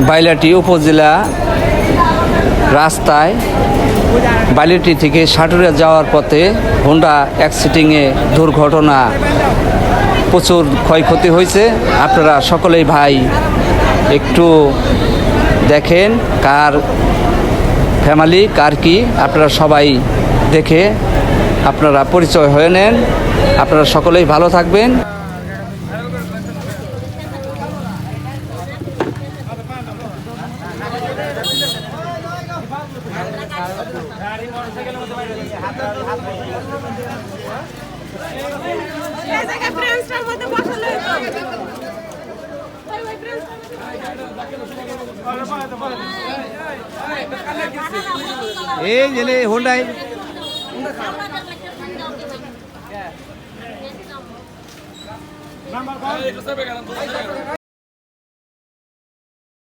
বাইলাটি উপজেলা রাস্তায় বাইলাটি থেকে সাটুরিয়া যাওয়ার পথে হোন্ডা অ্যাক্সিডেন্টে দুর্ঘটনা, প্রচুর ক্ষয়ক্ষতি হয়েছে। আপনারা সকলেই ভাই একটু দেখেন কার ফ্যামিলি কার কি, আপনারা সবাই দেখে আপনারা পরিচয় হয়ে নেন। আপনারা সকলেই ভালো থাকবেন। এই যে হোন্ডাই